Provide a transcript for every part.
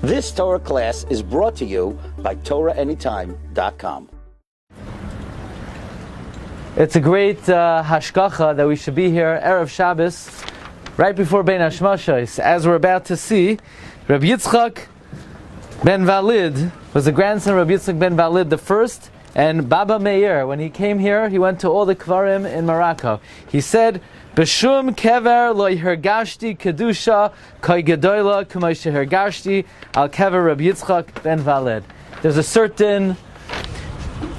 This Torah class is brought to you by TorahAnytime.com. It's a great hashgacha that we should be here, Erev Shabbos, right before Bein Hashmashos. As we're about to see, Rabbi Yitzchak ben Walid was the grandson of Rabbi Yitzchak ben Walid the first, and Baba Meir, when he came here, he went to all the Kevarim in Morocco. He said, B'shum Kever lo hergashti kedusha kai gedola k'may shehergashti al Kever Rabbi Yitzchak ben Walid. There's a certain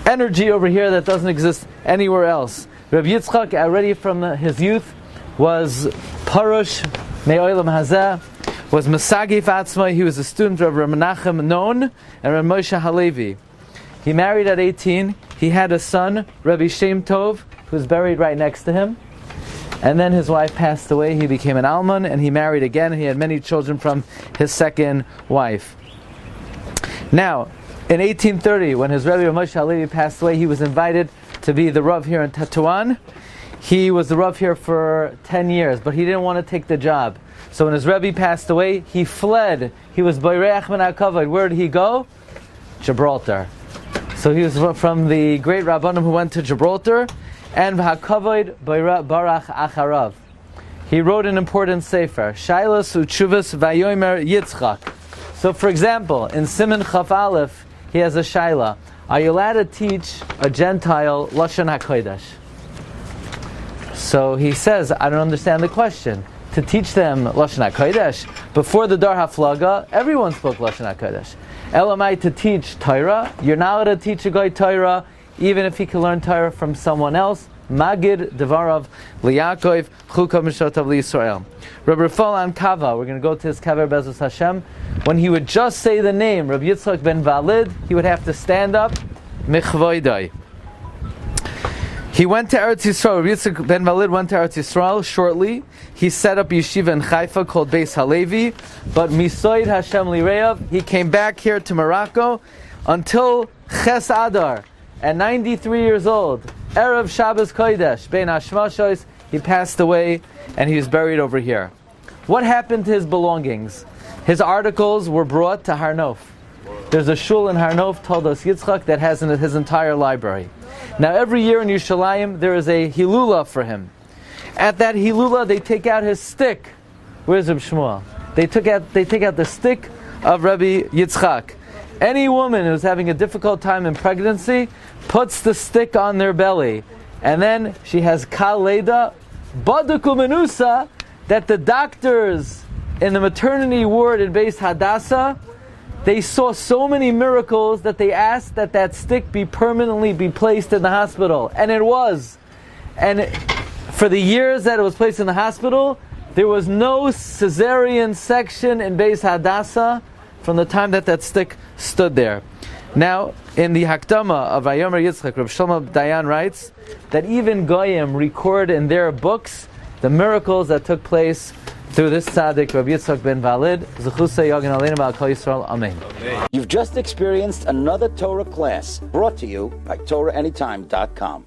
energy over here that doesn't exist anywhere else. Rabbi Yitzchak, already from his youth, was Parush Me'olam Hazeh, was Mesagif Atzmai. He was a student of Rabbi Menachem Non and Rabbi Moshe Halevi. He married at 18. He had a son, Rabbi Shem Tov, who was buried right next to him. And then his wife passed away. He became an almon, and he married again. He had many children from his second wife. Now, in 1830, when his Rebbi Moshe Halevi passed away, he was invited to be the Rav here in Tetuon. He was the Rav here for 10 years, but he didn't want to take the job. So when his Rebbe passed away, he fled. He was Boireach min HaKavod. Where did he go? Gibraltar. So he was from the great Rabbanim who went to Gibraltar, and HaKavod Barach Acharav. He wrote an important sefer, Shailas Uchuvas Vayomer Yitzchak. So for example, in Siman Chaf Aleph, he has a shaila. Are you allowed to teach a Gentile Lashon HaKodesh? So he says, I don't understand the question. To teach them Lashon HaKodesh, before the Dar HaFlaga, everyone spoke Lashon HaKodesh. Elamai, to teach Torah, you're not allowed to teach a guy Torah, even if he can learn Torah from someone else. Magid Devarav Liyaakov Chukah Mishotav L'Yisrael. Rabbi Rafal Kava, we're going to go to his Kever Bezus Hashem. When he would just say the name Rabbi Yitzchak ben Walid, he would have to stand up. Michvoidai. He went to Eretz Yisrael. Rabbi Yitzchak ben Walid went to Eretz Yisrael shortly. He set up yeshiva in Haifa called Beis Halevi. But Misoid Hashem Lireyav, he came back here to Morocco until Ches Adar. At 93 years old, Erev Shabbos Kodesh, Bein Hashmashos, he passed away and he was buried over here. What happened to his belongings? His articles were brought to Har Nof. There's a shul in Har Nof, told us Yitzchak, that has his entire library. Now every year in Yerushalayim there is a hilula for him. At that hilula they take out his stick. Where's Reb Shmuel? They take out the stick of Rabbi Yitzchak. Any woman who's having a difficult time in pregnancy puts the stick on their belly, and then she has kal leda, badaku menusa, that the doctors in the maternity ward in Beis Hadassah, they saw so many miracles that they asked that stick be permanently placed in the hospital, and it was. And for the years that it was placed in the hospital, there was no cesarean section in Beis Hadassah from the time that stick stood there. Now, in the Hakdama of Vayomer Yitzchak, Reb Shlomo Dayan writes that even Goyim record in their books the miracles that took place through this tzaddik, Rabbi Yitzchak ben Walid. Zechusei Yogan Aleinu B'al Kol Yisrael. Amen. You've just experienced another Torah class brought to you by TorahAnytime.com.